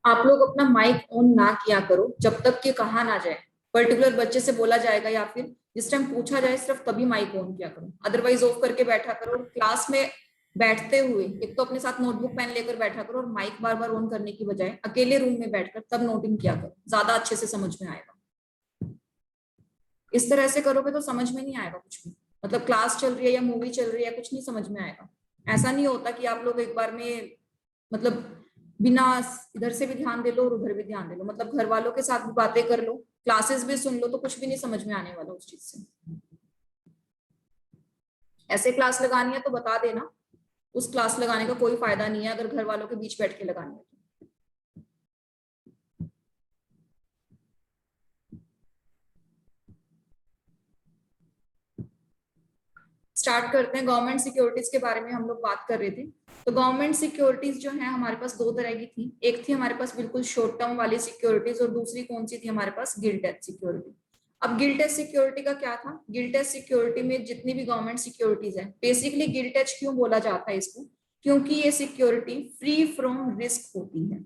आप लोग अपना माइक ऑन ना किया करो जब तक कि कहा ना जाए, पर्टिकुलर बच्चे से बोला जाएगा या फिर जिस टाइम पूछा जाए सिर्फ तभी माइक ऑन किया करो, अदरवाइज ऑफ करके बैठा करो। और क्लास में बैठते हुए एक तो अपने साथ नोटबुक पेन लेकर बैठा करो और माइक बार बार ऑन करने की बजाय अकेले रूम में बैठकर तब नोटिंग किया करो, ज्यादा अच्छे से समझ में आएगा। इस तरह से करोगे तो समझ में नहीं आएगा कुछ भी, मतलब क्लास चल रही है या मूवी चल रही है कुछ नहीं समझ में आएगा। ऐसा नहीं होता कि आप लोग एक बार में मतलब बिना इधर से भी ध्यान दे लो और उधर भी ध्यान दे लो, मतलब घर वालों के साथ भी बातें कर लो, क्लासेस भी सुन लो, तो कुछ भी नहीं समझ में आने वाला उस चीज से। ऐसे क्लास लगानी है तो बता देना, उस क्लास लगाने का कोई फायदा नहीं है अगर घर वालों के बीच बैठ के लगानी है। स्टार्ट करते हैं। गवर्नमेंट सिक्योरिटीज के बारे में हम लोग बात कर रहे थे। तो गवर्नमेंट सिक्योरिटीज जो है हमारे पास दो तरह की थी, एक थी हमारे पास बिल्कुल शॉर्ट टर्म वाली सिक्योरिटीज और दूसरी कौन सी थी हमारे पास, गिल्ट एज सिक्योरिटी। अब गिल्ट एज सिक्योरिटी का क्या था, गिल्ट एज सिक्योरिटी में जितनी भी गवर्नमेंट सिक्योरिटीज है, बेसिकली गिल्ट एज क्यों बोला जाता है इसको, क्योंकि ये सिक्योरिटी फ्री फ्रॉम रिस्क होती है।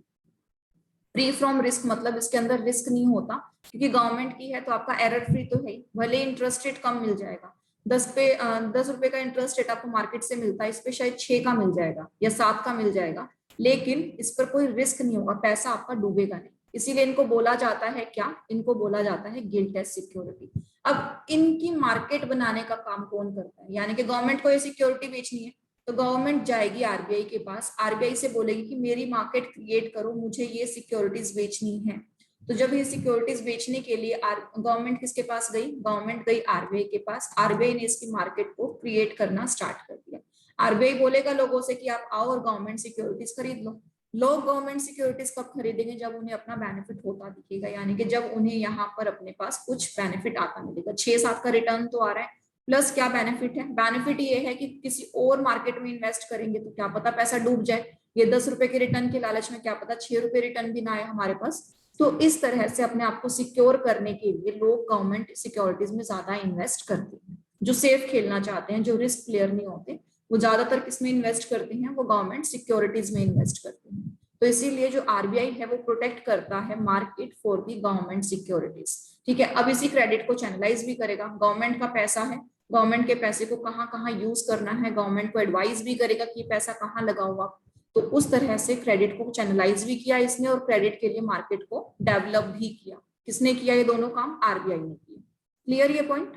फ्री फ्रॉम रिस्क मतलब इसके अंदर रिस्क नहीं होता, क्योंकि गवर्नमेंट की है तो आपका एरर फ्री तो है, भले इंटरेस्ट रेट कम मिल जाएगा, 10 रुपए का इंटरेस्ट रेट आपको मार्केट से मिलता है, इस पे शायद 6 का मिल जाएगा या 7 का मिल जाएगा, लेकिन इस पर कोई रिस्क नहीं होगा, पैसा आपका डूबेगा नहीं। इसीलिए इनको बोला जाता है क्या, इनको बोला जाता है गिल्ट एज सिक्योरिटी। अब इनकी मार्केट बनाने का काम कौन करता है, यानी कि गवर्नमेंट को ये सिक्योरिटी बेचनी है तो गवर्नमेंट जाएगी आरबीआई के पास, आरबीआई से बोलेगी कि मेरी मार्केट क्रिएट करो, मुझे ये सिक्योरिटीज बेचनी है। तो जब ये सिक्योरिटीज बेचने के लिए गवर्नमेंट किसके पास गई, गवर्नमेंट गई आरबीआई के पास, आरबीआई ने इसकी मार्केट को क्रिएट करना स्टार्ट कर दिया। आरबीआई बोलेगा लोगों से कि आप आओ और गवर्नमेंट सिक्योरिटीज खरीद लो। लोग गवर्नमेंट सिक्योरिटीज कब खरीदेंगे, जब उन्हें अपना बेनिफिट होता दिखेगा, यानी कि जब उन्हें यहाँ पर अपने पास कुछ बेनिफिट आता मिलेगा, 6-7 का रिटर्न तो आ रहा है, प्लस क्या बेनिफिट है, बेनिफिट ये है कि किसी और मार्केट में इन्वेस्ट करेंगे तो क्या पता पैसा डूब जाए, ये 10 रुपए के रिटर्न के लालच में क्या पता 6 रुपए रिटर्न भी ना आए हमारे पास। तो इस तरह से अपने आप को सिक्योर करने के लिए लोग गवर्नमेंट सिक्योरिटीज में ज्यादा इन्वेस्ट करते हैं। जो सेफ खेलना चाहते हैं, जो रिस्क प्लेयर नहीं होते, वो ज्यादातर किसमें इन्वेस्ट करते हैं, वो गवर्नमेंट सिक्योरिटीज में इन्वेस्ट करते हैं। तो इसीलिए जो आरबीआई है वो प्रोटेक्ट करता है market for the government securities. ठीक है, अब इसी क्रेडिट को चैनलाइज भी करेगा, गवर्नमेंट का पैसा है, गवर्नमेंट के पैसे को कहाँ कहाँ यूज करना है, गवर्नमेंट को एडवाइस भी करेगा कि पैसा कहाँ लगाओ आप। तो उस तरह से क्रेडिट को चैनलाइज भी किया इसने और क्रेडिट के लिए मार्केट को डेवलप भी किया। किसने किया ये दोनों काम, आरबीआई ने किया। क्लियर ये पॉइंट?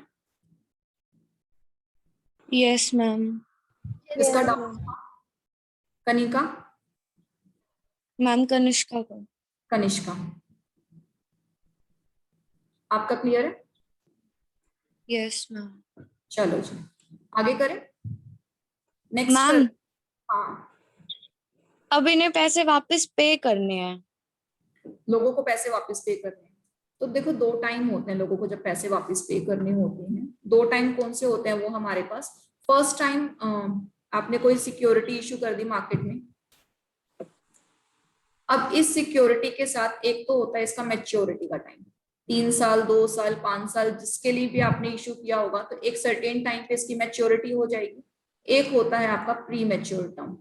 Yes ma'am. इसका डाउट कनिका? मैम कनिष्का को। कनिष्का आपका क्लियर है? Yes ma'am. चलो जी आगे करें, नेक्स्ट कर। मैम हाँ, अब इन्हें पैसे वापस पे करने हैं। लोगों को पैसे वापस पे करने हैं। तो देखो दो टाइम होते हैं लोगों को जब पैसे वापस पे करने होते हैं, दो टाइम कौन से होते हैं वो हमारे पास। फर्स्ट टाइम आपने कोई सिक्योरिटी इशू कर दी मार्केट में, अब इस सिक्योरिटी के साथ एक तो होता है इसका मैच्योरिटी का टाइम, 3 साल 2 साल 5 साल जिसके लिए भी आपने इशू किया होगा, तो एक सर्टेन टाइम पे इसकी मैच्योरिटी हो जाएगी। एक होता है आपका प्री मैच्योर टर्म,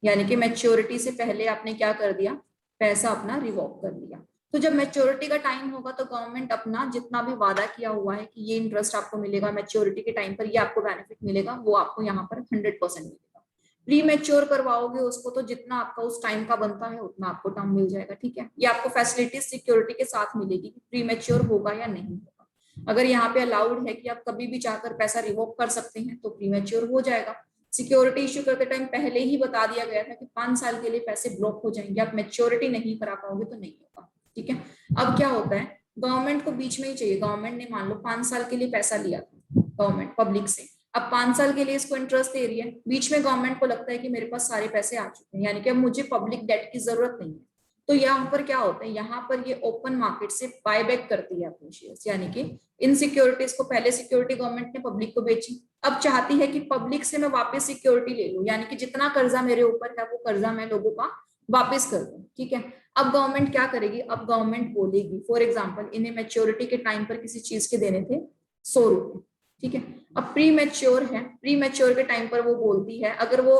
यानी कि मैच्योरिटी से पहले आपने क्या कर दिया, पैसा अपना रिवॉक कर लिया। तो जब मैच्योरिटी का टाइम होगा तो गवर्नमेंट अपना जितना भी वादा किया हुआ है कि ये इंटरेस्ट आपको मिलेगा मैच्योरिटी के टाइम पर, ये आपको बेनिफिट मिलेगा, वो आपको यहाँ पर 100% मिलेगा। प्री मैच्योर करवाओगे उसको तो जितना आपका उस टाइम का बनता है उतना आपको टर्म मिल जाएगा। ठीक है, ये आपको फैसिलिटीज सिक्योरिटी के साथ मिलेगी कि प्री मैच्योर होगा या नहीं होगा। अगर यहाँ पे अलाउड है कि आप कभी भी चाहकर पैसा रिवोक कर सकते हैं तो प्री मैच्योर हो जाएगा। सिक्योरिटी इश्यू करते टाइम पहले ही बता दिया गया था कि 5 साल के लिए पैसे ब्लॉक हो जाएंगे, आप मैच्योरिटी नहीं करा पाओगे तो नहीं होगा। ठीक है, अब क्या होता है, गवर्नमेंट को बीच में ही चाहिए, गवर्नमेंट ने मान लो 5 साल के लिए पैसा लिया था गवर्नमेंट पब्लिक से, अब 5 साल के लिए इसको इंटरेस्ट दे रही है, बीच में गवर्नमेंट को लगता है कि मेरे पास सारे पैसे आ चुके हैं, यानी कि अब मुझे पब्लिक डेट की जरूरत नहीं है। तो यहाँ पर क्या होता है, यहाँ पर ये ओपन मार्केट से बाय बैक करती है अपने शेयर्स, यानी कि इन सिक्योरिटीज को पहले सिक्योरिटी गवर्नमेंट ने पब्लिक को बेची, अब चाहती है कि पब्लिक से मैं वापस सिक्योरिटी ले लूं, यानी कि जितना कर्जा मेरे ऊपर है वो कर्जा मैं लोगों का वापस कर दूं। ठीक है, अब गवर्नमेंट क्या करेगी, अब गवर्नमेंट बोलेगी फॉर एग्जांपल इन्हें मैच्योरिटी के टाइम पर किसी चीज के देने थे 100 रुपए। ठीक है, अब प्री मैच्योर है, प्री मैच्योर के टाइम पर वो बोलती है, अगर वो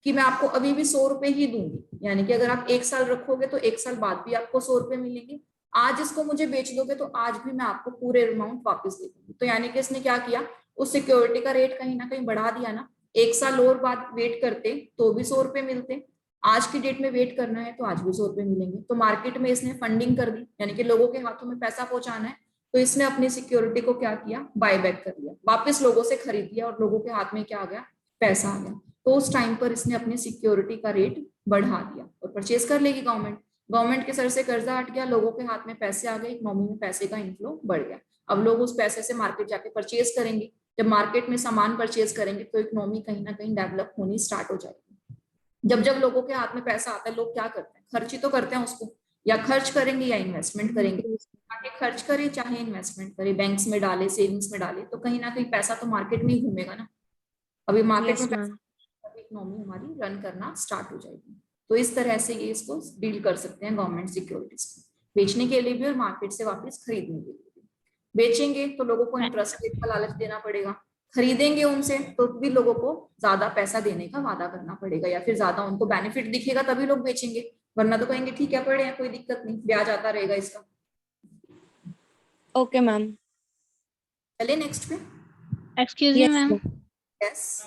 कि मैं आपको अभी भी 100 रुपए ही दूंगी, यानी कि अगर आप 1 साल रखोगे तो 1 साल बाद भी आपको 100 रुपए मिलेंगे, आज इसको मुझे बेच दोगे तो आज भी मैं आपको पूरे अमाउंट वापस दे दूंगी। तो यानी कि इसने क्या किया, उस सिक्योरिटी का रेट कहीं ना कहीं बढ़ा दिया ना। 1 साल और बाद वेट करते तो भी 100 रुपए मिलते, आज की डेट में वेट करना है तो आज भी 100 रुपए मिलेंगे। तो मार्केट में इसने फंडिंग कर दी, यानी कि लोगों के हाथों में पैसा पहुंचाना है, तो इसने अपनी सिक्योरिटी को क्या किया, बाय बैक कर लिया, वापस लोगों से खरीद लिया और लोगों के हाथ में क्या आ गया, पैसा आ गया। तो उस टाइम पर इसने अपनी सिक्योरिटी का रेट बढ़ा दिया और परचेज कर लेगी गवर्नमेंट, गवर्नमेंट के सर से कर्जा हट गया, लोगों के हाथ में पैसे आ गए, इकोनॉमी में पैसे का इनफ्लो बढ़ गया। अब लोग उस पैसे से मार्केट जाके परचेज करेंगे, जब मार्केट में सामान परचेज करेंगे तो इकोनॉमी कहीं ना कहीं डेवलप होनी स्टार्ट हो जाएगी। जब जब लोगों के हाथ में पैसा आता है, लोग क्या करते हैं, खर्च ही तो करते हैं उसको, या खर्च करेंगे या इन्वेस्टमेंट करेंगे। चाहे खर्च करे चाहे इन्वेस्टमेंट करे, बैंक्स में डाले सेविंग्स में डाले, तो कहीं ना कहीं पैसा तो मार्केट में ही घूमेगा ना। अभी मार्केट यस में मैम। पैसा, इकोनॉमी हमारी रन करना स्टार्ट हो जाएगी। तो इस तरह से ये इसको डील कर सकते हैं गवर्नमेंट सिक्योरिटीज को, बेचने के लिए भी और मार्केट से वापस खरीदने के लिए भी। बेचेंगे तो लोगों को इंटरेस्ट रेट का लालच देना पड़ेगा, खरीदेंगे उनसे तो भी लोगों को ज्यादा पैसा देने का वादा करना पड़ेगा, या फिर ज्यादा उनको बेनिफिट दिखेगा तभी लोग बेचेंगे, वरना तो कहेंगे ठीक है पड़े हैं कोई दिक्कत नहीं, ब्याज आता रहेगा इसका। Okay ma'am. चले नेक्स्ट पे। Excuse me yes ma'am, yes,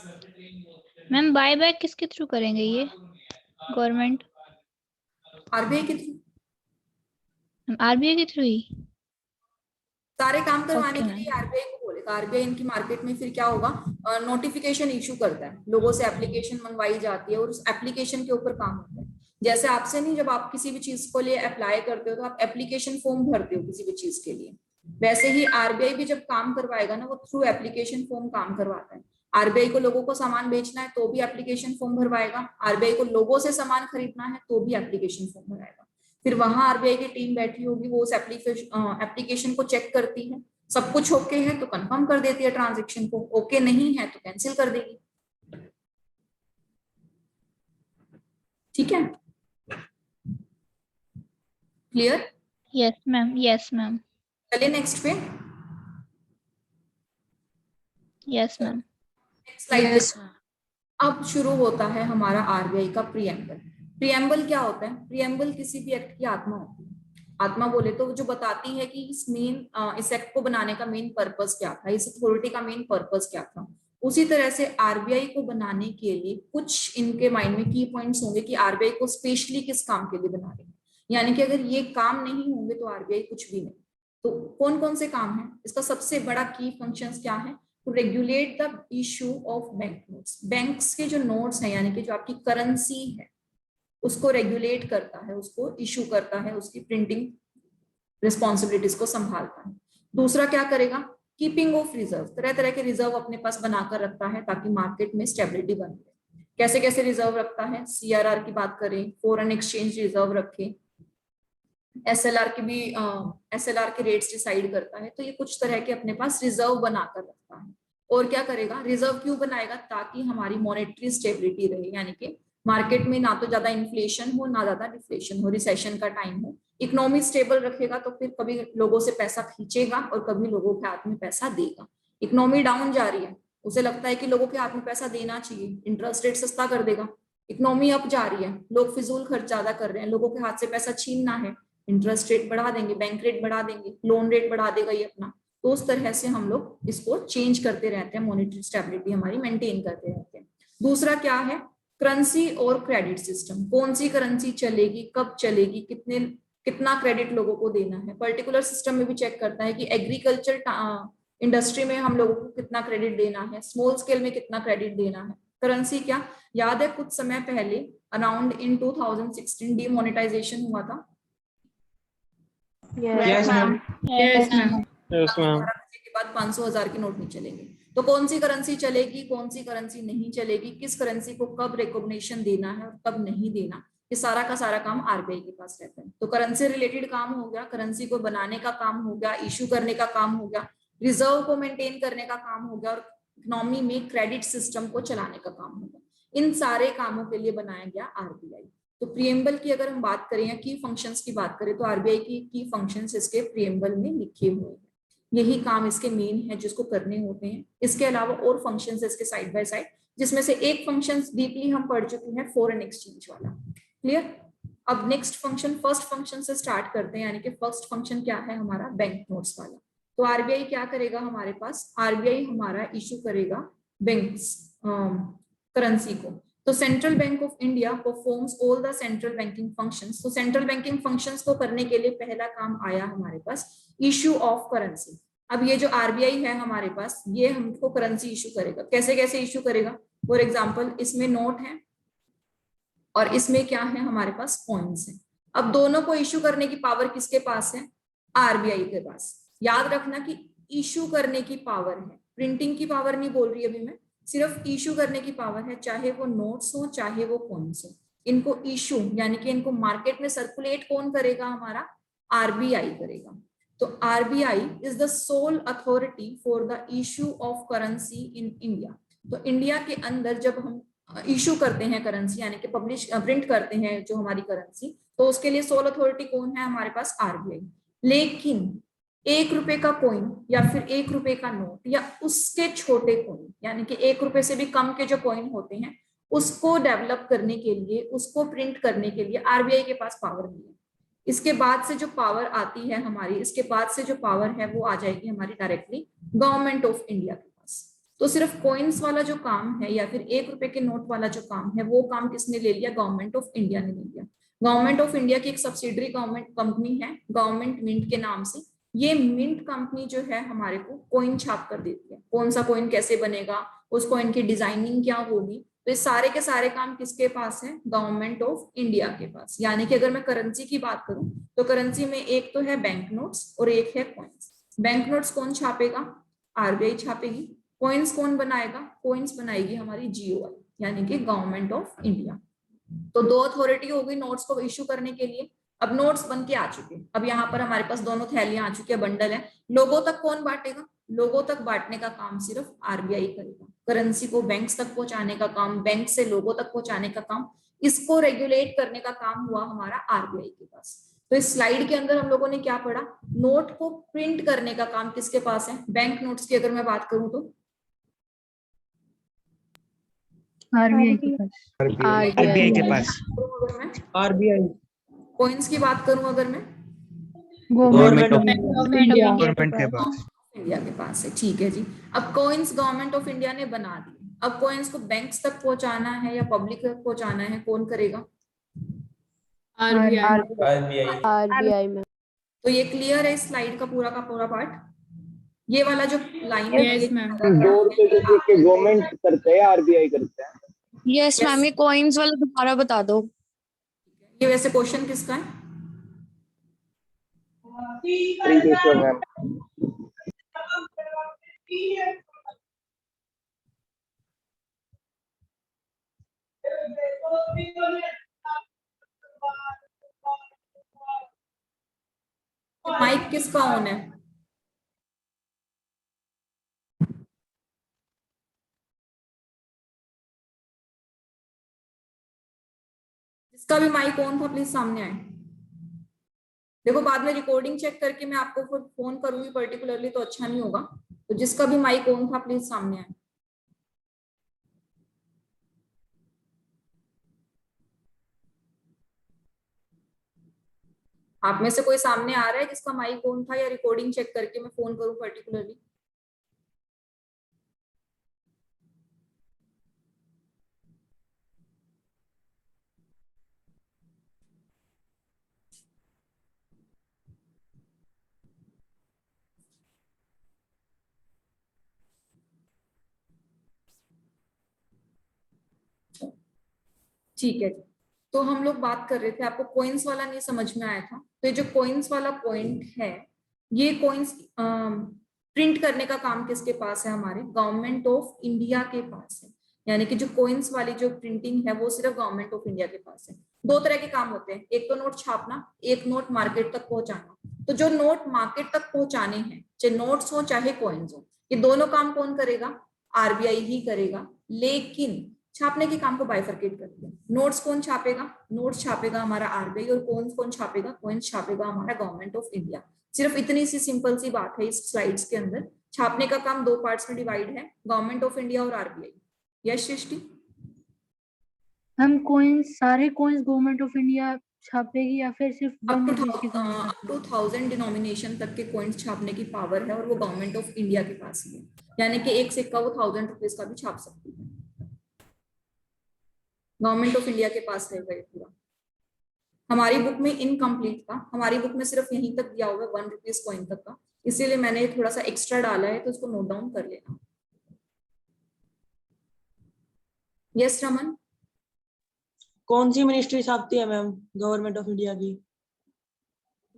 ma'am buy back किसके थ्रू करेंगे ये, गवर्नमेंट आरबीआई के थ्रू, आरबीआई के थ्रू ही? सारे काम करवाने ओके के लिए आरबीआई को बोलेगा। आरबीआई इनकी मार्केट में फिर क्या होगा, नोटिफिकेशन इशू करता है, लोगों से एप्लीकेशन मंगवाई जाती है और उस एप्लीकेशन के ऊपर काम होता है। जैसे आपसे नहीं, जब आप किसी भी चीज को लिए अप्लाई करते हो तो आप एप्लीकेशन फॉर्म भरते हो किसी भी चीज के लिए, वैसे ही आरबीआई भी जब काम करवाएगा ना, वो थ्रू एप्लीकेशन फॉर्म काम करवाता है। आरबीआई को लोगों को सामान बेचना है तो भी एप्लीकेशन फॉर्म भरवाएगा, आरबीआई को लोगों से सामान खरीदना है तो भी एप्लीकेशन फॉर्म भराएगा। फिर वहां आरबीआई की टीम बैठी होगी, वो उस एप्लीकेशन को चेक करती है, सब कुछ ओके है तो कंफर्म कर देती है ट्रांजेक्शन को, ओके नहीं है तो कैंसिल कर देगी। ठीक है, clear? Yes ma'am, yes ma'am, चलिए नेक्स्ट पे। Yes ma'am. Next slide. Yes अब शुरू होता है हमारा आरबीआई का प्रीएम्बल। प्रीएम्बल क्या होता है? प्रीएम्बल किसी भी एक्ट की आत्मा होती है। आत्मा बोले तो जो बताती है कि इस एक्ट को बनाने का मेन पर्पस क्या था, इस अथॉरिटी का मेन पर्पस क्या था। उसी तरह से आरबीआई को बनाने के लिए कुछ इनके माइंड में की पॉइंट्स होंगे कि आरबीआई को स्पेशली किस काम के लिए बना रहे हैं, यानी कि अगर ये काम नहीं होंगे तो आरबीआई कुछ भी नहीं। तो कौन कौन से काम है, इसका सबसे बड़ा की फंक्शंस क्या है? To regulate the issue of bank notes. Banks के जो नोट्स हैं, यानी कि जो आपकी करेंसी है, उसको रेगुलेट करता है, उसको इशू करता है, उसकी प्रिंटिंग रिस्पॉन्सिबिलिटीज को संभालता है। दूसरा क्या करेगा? कीपिंग ऑफ रिजर्व, तरह तरह के रिजर्व अपने पास बनाकर रखता है ताकि मार्केट में स्टेबिलिटी बनी रहे। कैसे कैसे रिजर्व रखता है? सीआरआर की बात करें, फॉरेन एक्सचेंज रिजर्व रखे, एसएलआर की भी एसएलआर के रेट्स डिसाइड करता है। तो ये कुछ तरह के अपने पास रिजर्व बनाकर रखता है। और क्या करेगा? रिजर्व क्यों बनाएगा? ताकि हमारी मॉनेटरी स्टेबिलिटी रहे, यानी कि मार्केट में ना तो ज्यादा इन्फ्लेशन हो ना ज्यादा डिफ्लेशन हो, रिसेशन का टाइम हो। इकोनॉमी स्टेबल रखेगा तो फिर कभी लोगों से पैसा खींचेगा और कभी लोगों के हाथ में पैसा देगा। इकोनॉमी डाउन जा रही है, उसे लगता है कि लोगों के हाथ में पैसा देना चाहिए, इंटरेस्ट रेट सस्ता कर देगा। इकोनॉमी अप जा रही है, लोग फिजूल खर्च ज्यादा कर रहे हैं, लोगों के हाथ से पैसा छीनना है, इंटरेस्ट रेट बढ़ा देंगे, बैंक रेट बढ़ा देंगे, लोन रेट बढ़ा देगा ये अपना। तो उस तरह से हम लोग इसको चेंज करते रहते हैं, मॉनेटरी स्टेबिलिटी हमारी मेंटेन करते रहते हैं। दूसरा क्या है? करेंसी और क्रेडिट सिस्टम। कौन सी करेंसी चलेगी, कब चलेगी, कितना क्रेडिट लोगों को देना है। पर्टिकुलर सिस्टम में भी चेक करता है कि एग्रीकल्चर इंडस्ट्री में हम लोगों को कितना क्रेडिट देना है, स्मॉल स्केल में कितना क्रेडिट देना है। करेंसी क्या, याद है कुछ समय पहले अराउंड इन 2016 डीमोनेटाइजेशन हुआ था। Yes ma'am. Yes ma'am. Yes ma'am. के बाद 500,000 के नोट नहीं चलेंगे। तो कौन सी करेंसी चलेगी, कौन सी करेंसी नहीं चलेगी, किस करेंसी को कब रिकॉग्निशन देना है और कब नहीं देना, ये सारा का सारा काम आरबीआई के पास रहता है। तो करेंसी रिलेटेड काम हो गया, करेंसी को बनाने का काम हो गया, इशू करने का काम हो गया, रिजर्व को मेंटेन करने का काम हो गया, और इकोनॉमी में क्रेडिट सिस्टम को चलाने का काम हो गया। इन सारे कामों के लिए बनाया गया आरबीआई। तो प्रीएम्बल की अगर हम बात करें या की फंक्शंस की बात करें तो आरबीआई की फंक्शंस इसके प्रीएम्बल में लिखे हुए हैं। यही काम इसके मेन है जिसको करने होते हैं। इसके अलावा और फंक्शंस इसके साइड बाय साइड, जिसमें से एक फंक्शन डीपली हम पढ़ चुके हैं, फॉरेन एक्सचेंज वाला। क्लियर? अब नेक्स्ट फंक्शन, फर्स्ट फंक्शन से स्टार्ट करते हैं, यानी कि फर्स्ट फंक्शन क्या है हमारा, बैंक नोट्स वाला। तो आरबीआई क्या करेगा हमारे पास, आरबीआई हमारा इशू करेगा बैंक्स करेंसी को। तो central bank of India performs all the central banking functions. तो सेंट्रल बैंकिंग फंक्शंस को करने के लिए पहला काम आया हमारे पास इशू ऑफ करेंसी। अब ये जो आरबीआई है हमारे पास, ये हमको करेंसी इशू करेगा। कैसे कैसे इशू करेगा? फॉर एग्जांपल इसमें नोट है और इसमें क्या है हमारे पास, कॉइन्स है। अब दोनों को इशू करने की पावर किसके पास है? आरबीआई के पास। याद रखना कि इशू करने की पावर है, प्रिंटिंग की पावर नहीं बोल रही अभी मैं, सिर्फ इशू करने की पावर है, चाहे वो नोट्स हो चाहे वो कॉइन्स हो। इनको इशू यानी कि इनको मार्केट में सर्कुलेट कौन करेगा? हमारा आरबीआई करेगा। तो RBI is the soul authority for the issue of currency in India. तो इंडिया के अंदर जब हम इशू करते हैं करेंसी, यानी कि पब्लिश प्रिंट करते हैं जो हमारी करेंसी, तो उसके लिए सोल अथॉरिटी कौन है हमारे पास? आरबीआई। लेकिन 1 रुपए का कॉइन या फिर 1 रुपए का नोट या उसके छोटे कॉइन, यानी कि 1 रुपए से भी कम के जो कॉइन होते हैं, उसको डेवलप करने के लिए, उसको प्रिंट करने के लिए आरबीआई के पास पावर नहीं है। इसके बाद से जो पावर आती है हमारी, इसके बाद से जो पावर है वो आ जाएगी हमारी डायरेक्टली गवर्नमेंट ऑफ इंडिया के पास। तो सिर्फ कॉइन्स वाला जो काम है या फिर 1 रुपए के नोट वाला जो काम है, वो काम किसने ले लिया? गवर्नमेंट ऑफ इंडिया ने ले लिया। गवर्नमेंट ऑफ इंडिया की एक सब्सिडरी गवर्नमेंट कंपनी है गवर्नमेंट मिंट के नाम से। ये मिंट कंपनी जो है हमारे को कॉइन छाप कर देती है। कौन सा कॉइन कैसे बनेगा, उस कॉइन की डिजाइनिंग क्या होगी, तो ये सारे के सारे काम किसके पास है? गवर्नमेंट ऑफ इंडिया के पास। यानी कि अगर मैं करेंसी की बात करूं तो करेंसी में एक तो है बैंक नोट्स और एक है कॉइन्स। बैंक नोट्स कौन छापेगा? आरबीआई छापेगी। कॉइन्स कौन बनाएगा? कॉइन्स बनाएगी हमारी जीओआई, यानी कि गवर्नमेंट ऑफ इंडिया। तो दो अथॉरिटी हो गई नोट्स को इशू करने के लिए। अब नोट्स बन के आ चुके, अब यहाँ पर हमारे पास दोनों थैलियां आ चुकी है, बंडल है। लोगों तक कौन बांटेगा? लोगों तक बांटने का काम सिर्फ आरबीआई करेगा। करेंसी को बैंक्स तक पहुंचाने का काम, बैंक से लोगों तक पहुंचाने का काम, इसको रेगुलेट करने का काम हुआ हमारा आरबीआई के पास। तो इस स्लाइड के अंदर हम लोगों ने क्या पढ़ा? नोट को प्रिंट करने का काम किसके पास है? बैंक नोट्स की अगर मैं बात करूं तो आरबीआई के पास। आरबीआई के पास। आरबीआई। कॉइन्स की बात करूं अगर मैं, गवर्नमेंट ऑफ गवर्नमेंट के पास। इंडिया के पास है। ठीक है जी। अब कॉइन्स गवर्नमेंट ऑफ इंडिया ने बना दी। अब कॉइन्स को बैंक्स तक पहुंचाना है या पब्लिक तक पहुंचाना है, कौन करेगा? आरबीआई में। तो ये क्लियर है इस स्लाइड का पूरा पार्ट। ये वाला जो लाइन Yes, ma'am. गवर्नमेंट करते हैं, आरबीआई करते हैं। यस मैम, ये कॉइन्स वाला दोबारा बता दो। ये वैसे क्वेश्चन किसका है? मैम। माइक किसका ऑन है? जिसका भी माइक ऑन था प्लीज सामने आए। देखो बाद में रिकॉर्डिंग चेक करके मैं आपको फिर फोन करूंगी पर्टिकुलरली, तो अच्छा नहीं होगा। तो जिसका भी माइक ऑन था प्लीज सामने आए। आप में से कोई सामने आ रहा है जिसका माइक ऑन था, या रिकॉर्डिंग चेक करके मैं फोन करूं पर्टिकुलरली? ठीक है। तो हम लोग बात कर रहे थे, आपको कॉइन्स वाला नहीं समझ में आया था। तो ये जो कॉइन्स वाला पॉइंट है, ये कॉइन्स प्रिंट करने का काम किसके पास है? हमारे गवर्नमेंट ऑफ इंडिया के पास है। यानी कि जो कॉइन्स वाली जो प्रिंटिंग है वो सिर्फ गवर्नमेंट ऑफ इंडिया के पास है। दो तरह के काम होते हैं, एक तो नोट छापना, एक नोट मार्केट तक पहुंचाना। तो जो नोट मार्केट तक पहुंचाने हैं, चाहे नोट्स हो चाहे कॉइन्स हो, ये दोनों काम कौन करेगा? आरबीआई ही करेगा। लेकिन छापने के काम को बाइफरकेट कर दिया। नोट्स कौन छापेगा? नोट्स छापेगा हमारा आरबीआई, और कॉइन्स कौन छापेगा? कॉइन्स छापेगा हमारा गवर्नमेंट ऑफ इंडिया। सिर्फ इतनी सी सिंपल सी बात है इस स्लाइड्स के अंदर। छापने का काम दो पार्ट्स में डिवाइड है, गवर्नमेंट ऑफ इंडिया और आरबीआई। यस सृष्टि? हम कॉइन्स, सारे कॉइन्स गवर्नमेंट ऑफ इंडिया छापेगी या फिर सिर्फ 1 रुपीज के कॉइन्स? अप टू 1000 डिनोमिनेशन तक के कॉइन्स छापने की पावर है और वो गवर्नमेंट ऑफ इंडिया के पास ही है, यानी कि एक सिक्का वो 1000 रुपीज का भी छाप सकती है। गवर्नमेंट ऑफ इंडिया के पास है ये पूरा। हमारी बुक में इनकम्प्लीट था, हमारी बुक में सिर्फ यहीं तक दिया हुआ है 1 रुपीज कॉइन तक का, इसीलिए मैंने थोड़ा सा एक्स्ट्रा डाला है, तो उसको नोट डाउन कर लेना। यस रमन? कौन सी मिनिस्ट्री छापती है मैम गवर्नमेंट ऑफ इंडिया की?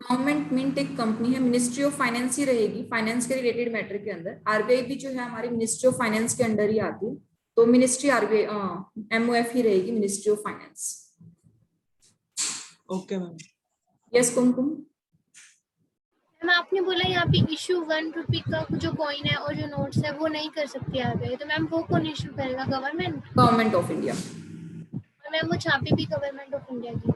गवर्नमेंट मिंट एक कंपनी है, मिनिस्ट्री ऑफ फाइनेंस ही रहेगी, फाइनेंस के रिलेटेड मैटर के अंदर। आरबीआई भी जो है हमारी मिनिस्ट्री ऑफ फाइनेंस के अंडर ही आती है, तो मिनिस्ट्री आरबीआई MOF ही रहेगी, ministry of finance. Okay ma'am. Yes Kumkum? Ma'am आपने बोला यहाँ पे इशू 1 रुपी का जो कॉइन है और जो नोट्स है वो नहीं कर सकती आरबीआई, तो मैम वो कौन इशू करेगा? Government? Government of India. Ma'am वो छापे भी गवर्नमेंट ऑफ इंडिया की?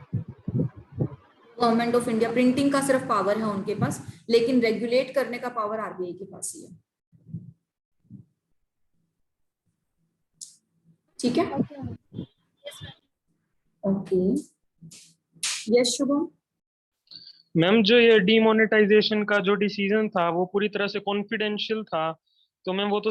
गवर्नमेंट ऑफ इंडिया प्रिंटिंग का सिर्फ पावर है उनके पास, लेकिन रेगुलेट करने का पावर आरबीआई के पास ही है। ठीक है? ओके। यस शुभम? मैम जो ये डीमोनेटाइजेशन का जो डिसीजन था वो पूरी तरह से कॉन्फिडेंशियल था, तो मैम वो तो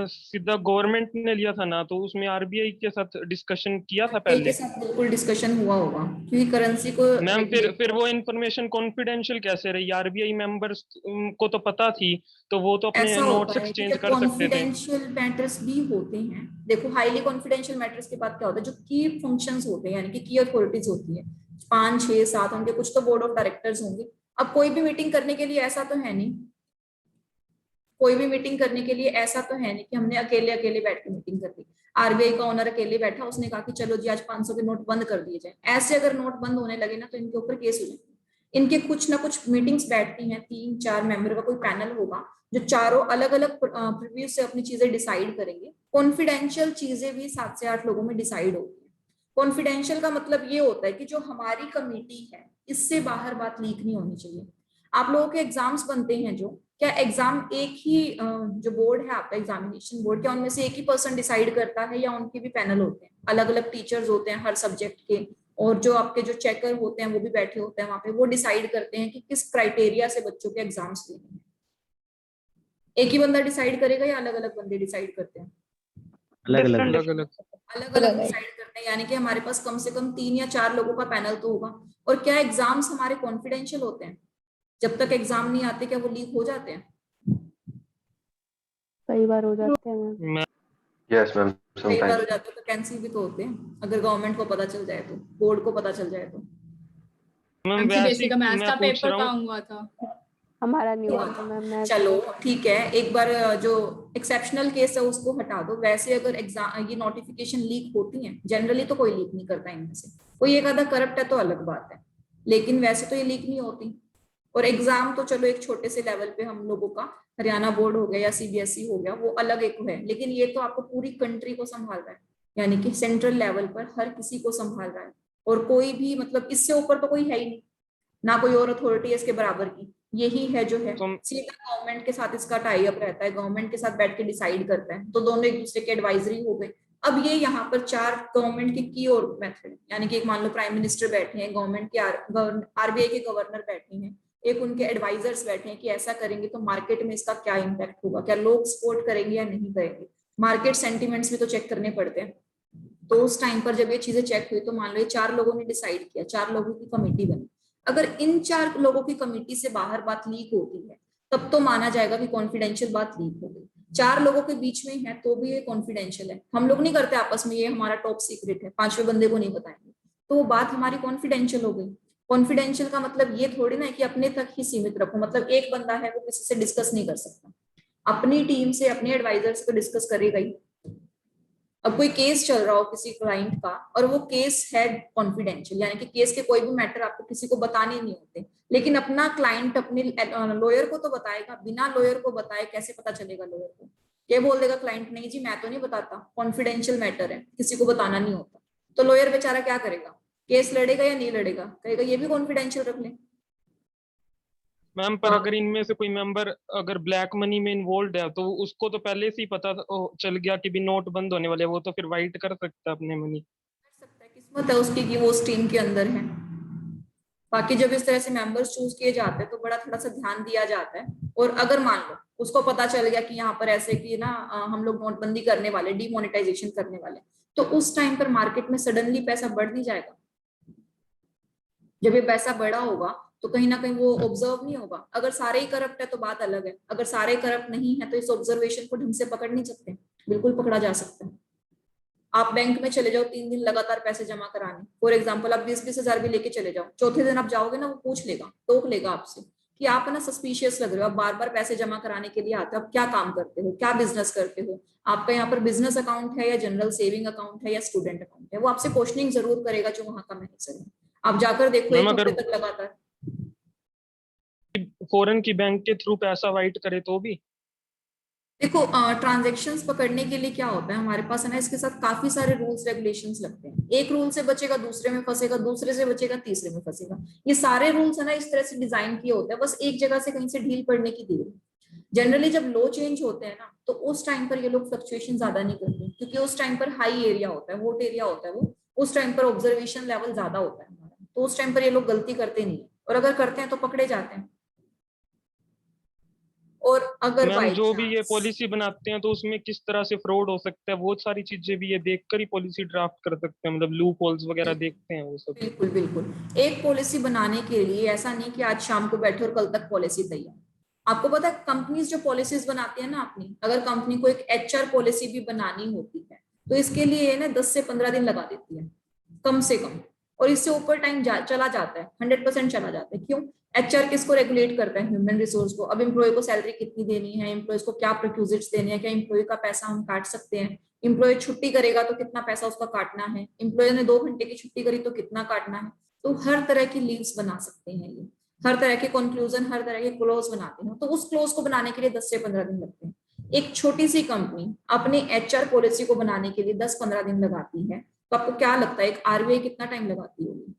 सीधा गवर्नमेंट ने लिया था ना, तो उसमें आरबीआई के साथ डिस्कशन किया था पहले? के साथ बिल्कुल डिस्कशन हुआ होगा, क्योंकि करेंसी को मैम फिर वो इन्फॉर्मेशन कॉन्फिडेंशियल कैसे रही? आरबीआई मेंबर्स को तो पता थी, तो वो तो अपने नोट्स एक्सचेंज कर सकते थे। कॉन्फिडेंशियल मैटर्स भी होते हैं। देखो हाईली कॉन्फिडेंशियल मैटर्स के बाद क्या होता है, जो की फंक्शंस होते हैं, यानी कि की अथॉरिटीज होती है 5 6 7, उनके कुछ तो बोर्ड ऑफ डायरेक्टर्स होंगे। अब कोई भी मीटिंग करने के लिए ऐसा तो है नहीं, कोई भी मीटिंग करने के लिए ऐसा तो है नहीं कि हमने अकेले अकेले बैठ के मीटिंग कर दी। आरबीआई का ओनर अकेले बैठा, उसने कहा कि चलो जी आज 500 के नोट बंद कर दिए जाए। ऐसे अगर नोट बंद होने लगे ना तो इनके ऊपर केस हो जाएंगे। इनके कुछ ना कुछ मीटिंग्स बैठती हैं, 3 4 मेंबर का कोई पैनल होगा जो चारों अलग अलग प्रीव्यू से अपनी चीजें डिसाइड करेंगे। कॉन्फिडेंशियल चीजें भी 7 से 8 लोगों में डिसाइड होती है। कॉन्फिडेंशियल का मतलब ये होता है कि जो हमारी कमेटी है इससे बाहर बात लीक नहीं होनी चाहिए। आप लोगों के एग्जाम्स बनते हैं, जो क्या एग्जाम एक ही जो बोर्ड है आपका एग्जामिनेशन बोर्ड, क्या उनमें से एक ही पर्सन डिसाइड करता है या उनके भी पैनल होते हैं? अलग अलग टीचर्स होते हैं हर सब्जेक्ट के, और जो आपके जो चेकर होते हैं वो भी बैठे होते हैं वहां पे, वो डिसाइड करते हैं कि किस क्राइटेरिया से बच्चों के एग्जाम्स देने हैं। एक ही बंदा डिसाइड करेगा या अलग अलग बंदे डिसाइड करते हैं? अलग अलग अलग अलग अलग अलग डिसाइड करते हैं, यानी कि हमारे पास कम से कम 3 या 4 लोगों का पैनल तो होगा। और क्या एग्जाम्स हमारे कॉन्फिडेंशियल होते हैं? जब तक एग्जाम नहीं आते क्या वो लीक हो जाते हैं? कई बार हो जाते हैं। यस मैम, कई बार हो जाते हैं, तो कैंसिल भी तो होते हैं अगर गवर्नमेंट को पता चल जाए तो, बोर्ड को पता चल जाए तो। मैम वैसे का मैथ्स का पेपर कहाँ हुआ था? हमारा नहीं हुआ था मैम। चलो ठीक है, एक बार जो एक्सेप्शनल केस है उसको हटा दो। वैसे अगर एग्जाम ये नोटिफिकेशन लीक होती हैं, जनरली तो कोई लीक नहीं करता इनमें से, कोई एक आधा करप्ट है तो अलग बात है, लेकिन वैसे तो ये लीक नहीं होती। और एग्जाम तो चलो एक छोटे से लेवल पे हम लोगों का हरियाणा बोर्ड हो गया या सीबीएसई हो गया, वो अलग एक है, लेकिन ये तो आपको पूरी कंट्री को संभाल रहा है, यानी कि सेंट्रल लेवल पर हर किसी को संभाल रहा है। और कोई भी मतलब इससे ऊपर तो कोई है ही नहीं, ना कोई और अथॉरिटी है इसके बराबर की, यही है जो है। सीधा गवर्नमेंट के साथ इसका टाई अप रहता है, गवर्नमेंट के साथ बैठ के डिसाइड करता है, तो दोनों एक दूसरे के एडवाइजरी हो गए। अब ये यहाँ पर 4 गवर्नमेंट के की और मेथड, यानी कि एक मान लो प्राइम मिनिस्टर बैठे हैं, गवर्नमेंट के आरबीआई के गवर्नर बैठे हैं, एक उनके एडवाइजर्स बैठे हैं कि ऐसा करेंगे तो मार्केट में इसका क्या इम्पैक्ट होगा, क्या लोग सपोर्ट करेंगे या नहीं करेंगे। मार्केट सेंटिमेंट्स भी तो चेक करने पड़ते हैं। तो उस टाइम पर जब ये चीजें चेक हुई तो मान लो ये 4 लोगों ने डिसाइड किया, 4 लोगों की कमेटी बनी। अगर इन 4 लोगों की कमेटी से बाहर बात लीक होती है तब तो माना जाएगा कि कॉन्फिडेंशियल बात लीक हो गई। 4 लोगों के बीच में है तो भी ये कॉन्फिडेंशियल है, हम लोग नहीं करते आपस में ये हमारा टॉप सीक्रेट है, 5वें बंदे को नहीं बताएंगे, तो वो बात हमारी कॉन्फिडेंशियल हो गई। कॉन्फिडेंशियल का मतलब ये थोड़ी ना कि अपने तक ही सीमित रखो, मतलब एक बंदा है वो किसी से डिस्कस नहीं कर सकता, अपनी टीम से अपने एडवाइजर से तो डिस्कस करेगा ही। अब कोई केस चल रहा हो किसी क्लाइंट का और वो केस है कॉन्फिडेंशियल, यानी कि केस के कोई भी मैटर आपको किसी को बताने नहीं होते, लेकिन अपना क्लाइंट अपने लॉयर को तो बताएगा, बिना लॉयर को बताए कैसे पता चलेगा लॉयर को? क्या बोल देगा क्लाइंट, नहीं जी मैं तो नहीं बताता, कॉन्फिडेंशियल मैटर है, किसी को बताना नहीं होता। तो लॉयर बेचारा क्या करेगा, केस लड़ेगा या नहीं लड़ेगा, कहेगा ये भी कॉन्फिडेंशियल रख ले। मैम पर अगर इनमें से कोई मेंबर अगर ब्लैक मनी में इन्वॉल्व है तो उसको तो पहले से ही पता चल गया कि भी नोट बंद होने वाले हैं, वो तो फिर वाइट कर सकता है अपने मनी। कर सकता है, किस्मत है उसकी कि वो उस टीम के अंदर है। बाकी जब इस तरह से मेंबर्स चूज किए जाते हैं तो बड़ा थोड़ा सा ध्यान दिया जाता है। और अगर मान लो उसको पता चल गया कि यहाँ पर ऐसे कि ना हम लोग नोटबंदी करने वाले, डीमोनेटाइजेशन करने वाले, तो उस टाइम पर मार्केट में सडनली पैसा बढ़ नहीं जाएगा। जब ये पैसा बढ़ा होगा तो कहीं ना कहीं वो ऑब्जर्व नहीं होगा। अगर सारे ही करप्ट है तो बात अलग है, अगर सारे करप्ट नहीं है तो इस ऑब्जर्वेशन को ढंग से पकड़ नहीं सकते। बिल्कुल पकड़ा जा सकता है। आप बैंक में चले जाओ 3 दिन लगातार पैसे जमा कराने, फॉर एग्जांपल आप 20-20 हजार भी लेके चले जाओ, चौथे दिन आप जाओगे ना वो पूछ लेगा, टोक लेगा आपसे कि आप ना सस्पिशियस लग रहे हो, आप बार बार पैसे जमा कराने के लिए आते हो, आप क्या काम करते हो, क्या बिजनेस करते हो, आपका यहाँ पर बिजनेस अकाउंट है या जनरल सेविंग अकाउंट है या स्टूडेंट अकाउंट है। वो आपसे क्वेश्चनिंग जरूर करेगा जो वहां का मैनेजर है। आप जाकर देखो 1 हफ्ते तक लगातार। फॉरेन की बैंक के थ्रू पैसा वाइट करे तो भी देखो ट्रांजैक्शंस पकड़ने के लिए क्या होता है हमारे पास है ना, इसके साथ काफी सारे रूल्स रेगुलेशंस लगते हैं। एक रूल से बचेगा दूसरे में फंसेगा, दूसरे से बचेगा तीसरे में फंसेगा। ये सारे रूल्स है ना इस तरह से डिजाइन किए होते हैं, बस एक जगह से कहीं से ढील पड़ने की देर। जनरली जब लो चेंज होते हैं ना तो उस टाइम पर ये लोग फ्लक्चुएशन ज्यादा नहीं करते, क्योंकि उस टाइम पर हाई एरिया होता है, वोट एरिया होता है, वो उस टाइम पर ऑब्जर्वेशन लेवल ज्यादा होता है हमारा, तो उस टाइम पर ये लोग गलती करते नहीं है, और अगर करते हैं तो पकड़े जाते हैं। और अगर मैम बाई जो भी ये चांस पॉलिसी बनाते हैं तो उसमें किस तरह से फ्रॉड हो सकता है वो सारी चीजें भी ये देखकर ही पॉलिसी ड्राफ्ट कर सकते हैं, मतलब लूप होल्स वगैरह देखते हैं वो सब। बिल्कुल बिल्कुल। एक पॉलिसी बनाने के लिए ऐसा नहीं कि आज शाम को बैठे और कल तक पॉलिसी तैयार। आपको पता है कंपनीज जो पॉलिसीज बनाती है ना अपनी, अगर कंपनी को एक एचआर पॉलिसी भी बनानी होती है तो इसके लिए ना 10 से 15 दिन लगा देती है कम से कम, और इससे ऊपर टाइम चला जाता है, 100% चला जाता है। क्यों? एचआर किसको रेगुलेट करता है? ह्यूमन रिसोर्स को। अब एम्प्लॉय को सैलरी कितनी देनी है, एम्प्लॉयज को क्या प्रोक्यूजिट्स देने हैं, क्या एम्प्लॉय का पैसा हम काट सकते हैं, एम्प्लॉय छुट्टी करेगा तो कितना पैसा उसका काटना है, एम्प्लॉय ने 2 घंटे की छुट्टी करी तो कितना काटना है। तो हर तरह की लीव्स बना सकते हैं ये, हर तरह के कंक्लूजन, हर तरह के क्लोज बनाते हैं। तो उस क्लोज को बनाने के लिए 10 से 15 दिन लगते हैं। एक छोटी सी कंपनी अपनी एचआर पॉलिसी को बनाने के लिए 10-15 दिन लगाती है, तो आपको क्या लगता है एक आरबीआई कितना टाइम लगाती होगी?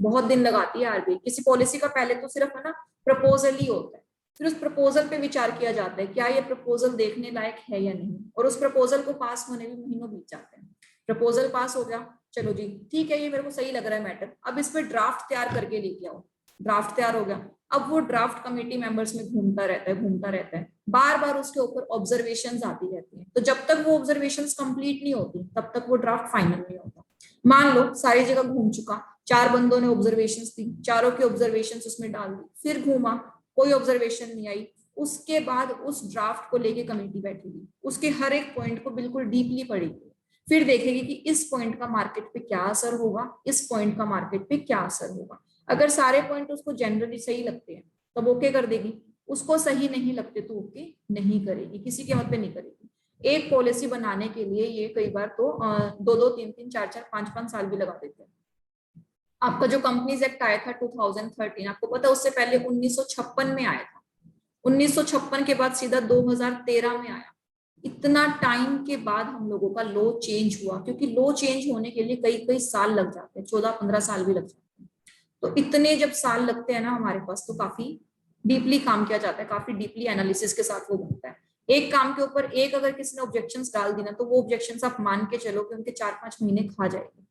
बहुत दिन लगाती है आरबीआई। किसी पॉलिसी का पहले तो सिर्फ है ना प्रपोजल ही होता है, फिर उस प्रपोजल पे विचार किया जाता है क्या ये प्रपोजल देखने लायक है या नहीं, और उस प्रपोजल को पास होने में महीनों बीत जाते हैं। प्रपोजल पास हो गया, चलो जी ठीक है ये मेरे को सही लग रहा है मैटर, अब इस पे ड्राफ्ट तैयार करके लेके आओ। ड्राफ्ट तैयार हो गया, अब वो ड्राफ्ट कमेटी मेंबर्स में घूमता रहता है, बार बार उसके ऊपर ऑब्जर्वेशंस आती रहती हैं। तो जब तक वो ऑब्जर्वेशंस कंप्लीट नहीं होती तब तक वो ड्राफ्ट फाइनल नहीं होता। मान लो सारी जगह घूम चुका, 4 बंदों ने ऑब्जर्वेशंस दी, चारों की ऑब्जर्वेशंस उसमें डाल दी, फिर घूमा, कोई ऑब्जर्वेशन नहीं आई, उसके बाद उस ड्राफ्ट को लेके कमेटी बैठेगी, उसके हर एक पॉइंट को बिल्कुल डीपली पढ़ेगी, फिर देखेगी कि इस पॉइंट का मार्केट पे क्या असर होगा, इस पॉइंट का मार्केट पे क्या असर होगा। अगर सारे पॉइंट उसको जनरली सही लगते हैं तब ओके कर देगी, उसको सही नहीं लगते तो ओके नहीं करेगी, किसी के मत पे नहीं करेगी। एक पॉलिसी बनाने के लिए ये कई बार तो 2-2, 3-3, 4-4, 5-5 साल भी लगा देते हैं। आपका जो कंपनीज एक्ट आया था 2013, आपको पता है उससे पहले 1956 में आया था, 1956 के बाद सीधा 2013 में आया। इतना टाइम के बाद हम लोगों का लॉ चेंज हुआ, क्योंकि लॉ चेंज होने के लिए कई कई साल लग जाते हैं, 14-15 साल भी लग जाते हैं। तो इतने जब साल लगते हैं ना हमारे पास, तो काफी डीपली काम किया जाता है, काफी डीपली एनालिसिस के साथ वो बनता है। एक काम के ऊपर एक अगर किसी ने ऑब्जेक्शंस डाल दी ना, तो वो ऑब्जेक्शंस आप मान के चलो कि उनके 4-5 महीने खा जाएंगे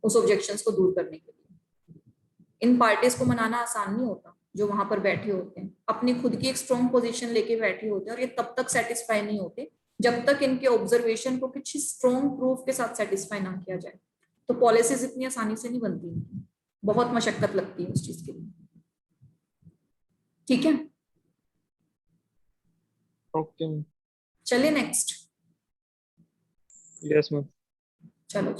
उस ऑब्जेक्शंस को दूर करने के लिए। इन पार्टीज को मनाना आसान नहीं होता, जो वहां पर बैठे होते हैं अपनी खुद की एक स्ट्रॉन्ग पोजीशन लेके बैठे होते हैं, और ये तब तक सेटिस्फाई नहीं होते जब तक इनके ऑब्जर्वेशन को किसी स्ट्रॉन्ग प्रूफ के साथ सेटिस्फाई ना किया जाए। तो पॉलिसीज इतनी आसानी से नहीं बनती, बहुत मशक्कत लगती है उस चीज के लिए। ठीक है, ओके चलिए नेक्स्ट। Yes ma'am. चलो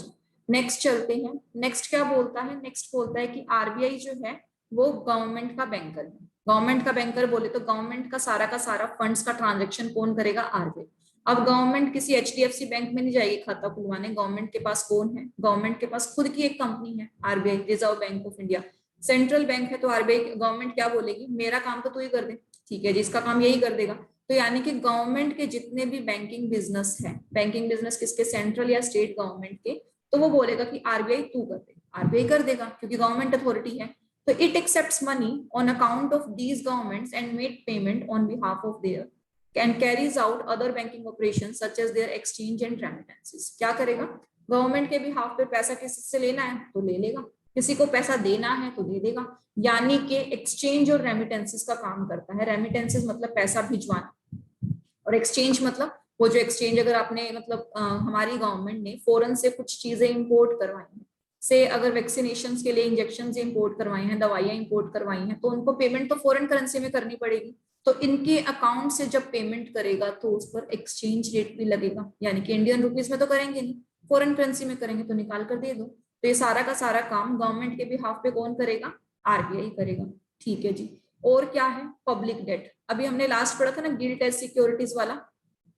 नेक्स्ट चलते हैं। नेक्स्ट क्या बोलता है? नेक्स्ट बोलता है कि आरबीआई जो है वो गवर्नमेंट का बैंकर है। गवर्नमेंट का बैंकर बोले तो गवर्नमेंट का सारा फंड्स का ट्रांजैक्शन कौन करेगा? आरबीआई। अब गवर्नमेंट किसी एचडीएफसी बैंक में नहीं जाएगी खाता खुलवाने, गवर्नमेंट के पास कौन है? गवर्नमेंट के पास खुद की एक कंपनी है, RBI, reserve bank of India, central bank है। तो आरबीआई गवर्नमेंट क्या बोलेगी? मेरा काम तो तू ही कर दे, ठीक है, जिसका काम यही कर देगा। तो यानी कि गवर्नमेंट के जितने भी बैंकिंग बिजनेस है, बैंकिंग बिजनेस किसके? सेंट्रल या स्टेट गवर्नमेंट के, तो वो बोलेगा कि आरबीआई तू कर दे। आरबीआई कर देगा क्योंकि गवर्नमेंट अथॉरिटी है। तो it accepts money on account of these governments and made payment on behalf of their and carries out other banking operations such as their exchange and remittances। क्या करेगा? Government के behalf पे पैसा किसी से लेना है तो ले लेगा, किसी को पैसा देना है तो दे देगा, यानी कि एक्सचेंज और रेमिटेंसेस का काम करता है। रेमिटेंसेस मतलब पैसा भिजवाना, और एक्सचेंज मतलब वो जो एक्सचेंज अगर आपने मतलब हमारी गवर्नमेंट ने फॉरेन से कुछ चीजें इंपोर्ट करवाई हैं, से अगर वैक्सीनेशन के लिए इंजेक्शन इंपोर्ट करवाई हैं, दवाइयां इंपोर्ट करवाई हैं, तो उनको पेमेंट तो फॉरेन करेंसी में करनी पड़ेगी। तो इनके अकाउंट से जब पेमेंट करेगा तो उस पर एक्सचेंज रेट भी लगेगा, यानी कि इंडियन रुपीस में तो करेंगे नहीं, फॉरेन करेंसी में करेंगे, तो निकाल कर दे दो। तो ये सारा का सारा काम गवर्नमेंट के बिहाफ पे कौन करेगा? आरबीआई करेगा। ठीक है जी। और क्या है? Public debt. अभी हमने लास्ट पढ़ा था ना गिल्ट एज सिक्योरिटीज वाला,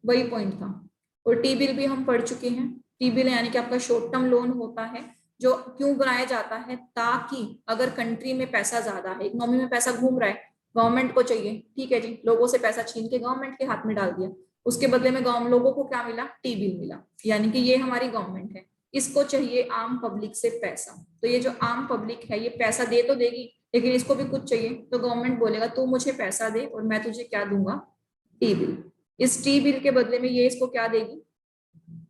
वही पॉइंट था। और टी बिल भी हम पढ़ चुके हैं। टी बिल यानी कि आपका शॉर्ट टर्म लोन होता है, जो क्यों बनाया जाता है? ताकि अगर कंट्री में पैसा ज्यादा है, इकोनॉमी में पैसा घूम रहा है, गवर्नमेंट को चाहिए, ठीक है जी, लोगों से पैसा छीन के गवर्नमेंट के हाथ में डाल दिया, उसके बदले में लोगों को क्या मिला? टी बिल मिला, यानी कि ये हमारी गवर्नमेंट है, इसको चाहिए आम पब्लिक से पैसा। तो ये जो आम पब्लिक है ये पैसा दे तो देगी, लेकिन इसको भी कुछ चाहिए, तो गवर्नमेंट बोलेगा तू मुझे पैसा दे और मैं तुझे क्या दूंगा? T bill. इस टी बिल के बदले में ये इसको क्या देगी?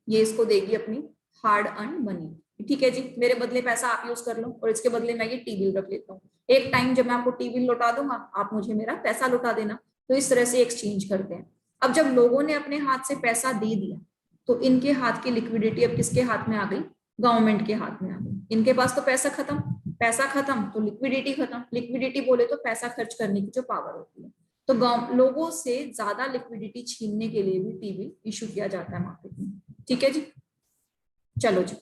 ये इसको देगी अपनी हार्ड अर्न मनी। ठीक है जी, मेरे बदले पैसा आप यूज कर लो और इसके बदले मैं ये टी बिल रख लेता हूँ, एक टाइम जब मैं आपको टी बिल लौटा दूंगा आप मुझे मेरा पैसा लौटा देना। तो इस तरह से एक्सचेंज करते हैं। अब जब लोगों ने अपने हाथ से पैसा दे दिया तो इनके हाथ की लिक्विडिटी अब किसके हाथ में आ गई? गवर्नमेंट के हाथ में आ गई। इनके पास तो पैसा खत्म, पैसा खत्म तो लिक्विडिटी खत्म। लिक्विडिटी बोले तो पैसा खर्च करने की जो पावर होती है। तो लोगों से ज्यादा लिक्विडिटी छीनने के लिए भी टी बिल इशू किया जाता है मार्केट में। ठीक है जी, चलो जी।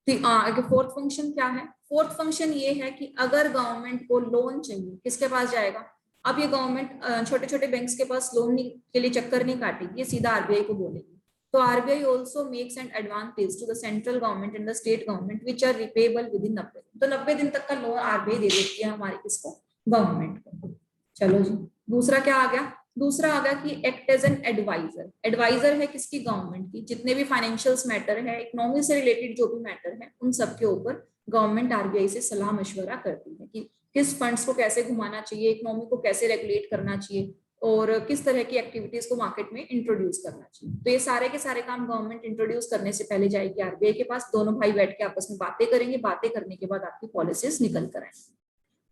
तो फोर्थ फंक्शन क्या है? फोर्थ फंक्शन ये है कि अगर गवर्नमेंट को लोन चाहिए, किसके पास जाएगा? अब ये गवर्नमेंट छोटे छोटे बैंक्स के पास लोन के लिए चक्कर नहीं काटेगी, ये सीधा आरबीआई को बोलेगी। तो RBI also makes an advance to the central government and the state government which are repayable within 90 दिन। तो 90 दिन तक का लोन आरबीआई दे देती है हमारे किसको? गवर्नमेंट को। चलो जी, दूसरा क्या आ गया? दूसरा आ गया कि act as an adviser. Adviser है किसकी? गवर्नमेंट की। जितने भी फाइनेंशियल्स मैटर है, इकोनॉमी से रिलेटेड जो भी मैटर है, उन सब के ऊपर गवर्नमेंट आरबीआई से सलाह मशवरा करती है कि किस फंड्स को कैसे घुमाना चाहिए, इकोनॉमी को कैसे रेगुलेट करना चाहिए और किस तरह की एक्टिविटीज को मार्केट में इंट्रोड्यूस करना चाहिए। तो ये सारे के सारे काम गवर्नमेंट इंट्रोड्यूस करने से पहले जाएगी आरबीआई के पास, दोनों भाई बैठ के आपस में बातें करेंगे, बातें करने के बाद आपकी पॉलिसीज निकल कर आएंगी।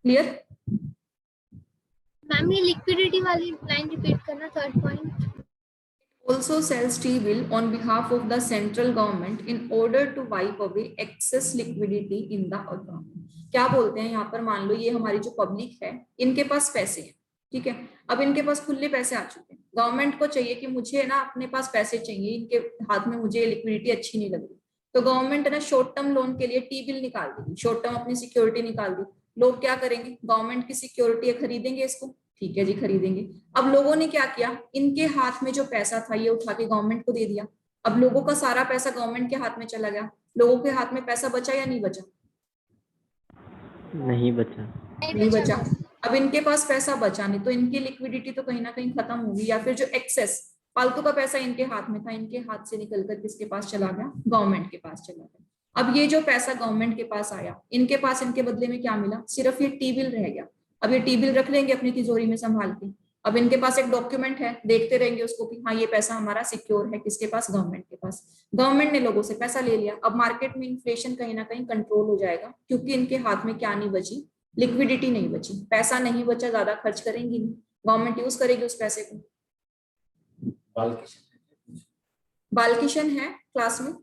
क्लियर? मैम ये लिक्विडिटी वाली लाइन रिपीट करना, third point. Also sells T-bill on behalf of the central government in order to wipe away excess liquidity in the economy। क्या बोलते हैं यहाँ पर? मान लो ये हमारी जो पब्लिक है, इनके पास पैसे हैं, ठीक है, अब इनके पास खुले पैसे आ चुके हैं, गवर्नमेंट को चाहिए कि मुझे ना अपने पास पैसे चाहिए, इनके हाथ में मुझे लिक्विडिटी अच्छी नहीं लग रही, तो गवर्नमेंट है ना शॉर्ट टर्म लोन के लिए टी बिल निकाल देगी, शॉर्ट टर्म अपनी सिक्योरिटी निकाल दी। लोग क्या करेंगे? गवर्नमेंट की सिक्योरिटी खरीदेंगे इसको, ठीक है जी, खरीदेंगे। अब लोगों ने क्या किया? इनके हाथ में जो पैसा था ये उठा के गवर्नमेंट को दे दिया। अब लोगों का सारा पैसा गवर्नमेंट के हाथ में चला गया, लोगों के हाथ में पैसा बचा या नहीं बचा? नहीं बचा। नहीं बचा। अब इनके पास पैसा बचा नहीं, तो इनकी लिक्विडिटी तो कहीं ना कहीं खत्म होगी, या फिर जो एक्सेस फालतू का पैसा इनके हाथ में था, इनके हाथ से निकलकर किसके पास चला गया? गवर्नमेंट के पास चला गया। अब ये जो पैसा गवर्नमेंट के पास आया, इनके पास इनके बदले में क्या मिला? सिर्फ ये टी बिल रह गया। अब ये टी बिल रख लेंगे अपनी तिजोरी में संभाल के। अब इनके पास एक डॉक्यूमेंट है, देखते रहेंगे उसको कि हाँ ये पैसा हमारा सिक्योर है, किसके पास? गवर्नमेंट के पास। गवर्नमेंट ने लोगों से पैसा ले लिया, अब मार्केट में इन्फ्लेशन कहीं ना कहीं कंट्रोल हो जाएगा, क्योंकि इनके हाथ में क्या नहीं बची? लिक्विडिटी नहीं बची, पैसा नहीं बचा, ज्यादा खर्च करेंगी नहीं, गवर्नमेंट यूज करेगी उस पैसे को। बालकिशन है क्लास में?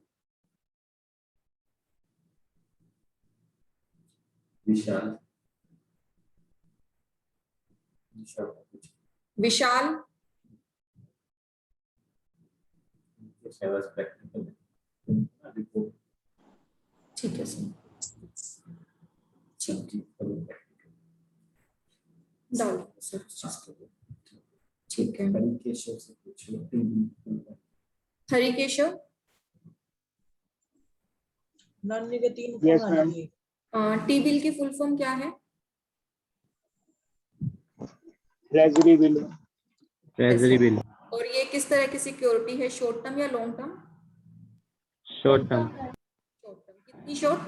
विशाल विशाल ठीक है सर, डाल सर, ठीक है। हरिकेशव नानी के 3 Yes, फॉर्म ma'am. आएंगे। टी बिल की फुल फॉर्म क्या है? Treasury bill. Treasury bill. और ये किस तरह की सिक्योरिटी है? शॉर्ट टर्म या long term? Short term. Short term. कितनी शॉर्ट?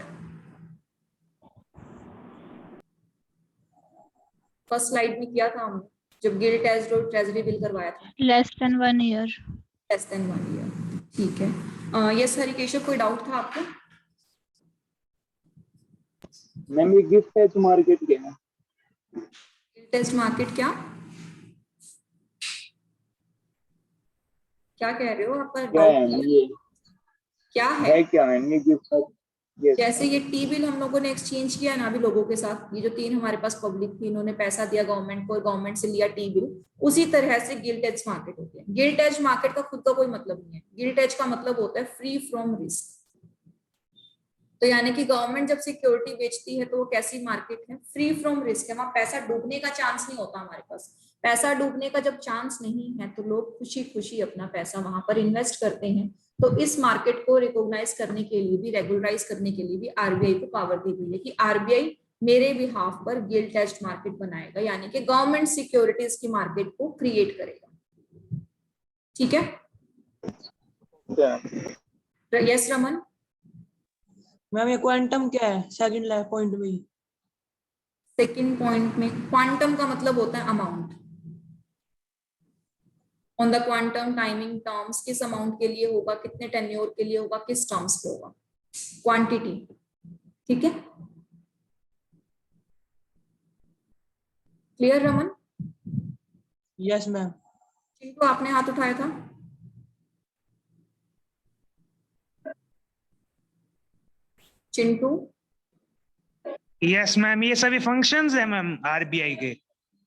फर्स्ट स्लाइड में किया था हमने जब गिल्ड टेस्ट और ट्रेजरी बिल करवाया था। Less than 1 year. Less than 1 year, ठीक है। यस हरिकेशव, कोई डाउट था आपको? मैम ये गिफ्ट टेस्ट मार्केट क्या है? गिल्ड टेस्ट मार्केट क्या क्या कह रहे हो? आपका क्या है डाउट ये? क्या है? क्या है ये गिफ्ट टेस्ट? Yes. जैसे ये टी बिल हम लोगों ने एक्सचेंज किया ना अभी लोगों के साथ, ये जो 3 हमारे पास पब्लिक थी, इन्होंने पैसा दिया गवर्नमेंट को और गवर्नमेंट से लिया टी बिल, उसी तरह से गिल्ड एज मार्केट होती है। गिल्ड एज मार्केट का खुद का कोई मतलब नहीं है। गिल्ड एज का मतलब होता है फ्री फ्रॉम रिस्क। तो यानी कि गवर्नमेंट जब सिक्योरिटी बेचती है तो वो कैसी मार्केट है? फ्री फ्रॉम रिस्क है। वहां पैसा डूबने का चांस नहीं होता हमारे पास। पैसा डूबने का जब चांस नहीं है तो लोग खुशी खुशी अपना पैसा वहां पर इन्वेस्ट करते हैं। तो इस मार्केट को रिकॉग्नाइज करने के लिए भी, रेगुलराइज करने के लिए भी आरबीआई को पावर दी गई है कि आरबीआई मेरे बिहाफ पर गिल्ड एज मार्केट बनाएगा, यानी कि गवर्नमेंट सिक्योरिटीज की मार्केट को क्रिएट करेगा। ठीक है? यस रमन। मैम ये क्वांटम क्या है सेकंड पॉइंट में? सेकंड पॉइंट में क्वांटम का मतलब होता है amount. On the quantum timing terms, किस अमाउंट के लिए होगा, कितने टेन्योर के लिए होगा, किस टर्म्स पे होगा, क्वांटिटी। ठीक है, clear Raman? Yes ma'am. Chintu आपने हाथ उठाया था। चिंटू? यस मैम, ये सभी फंक्शंस है मैम आरबीआई के।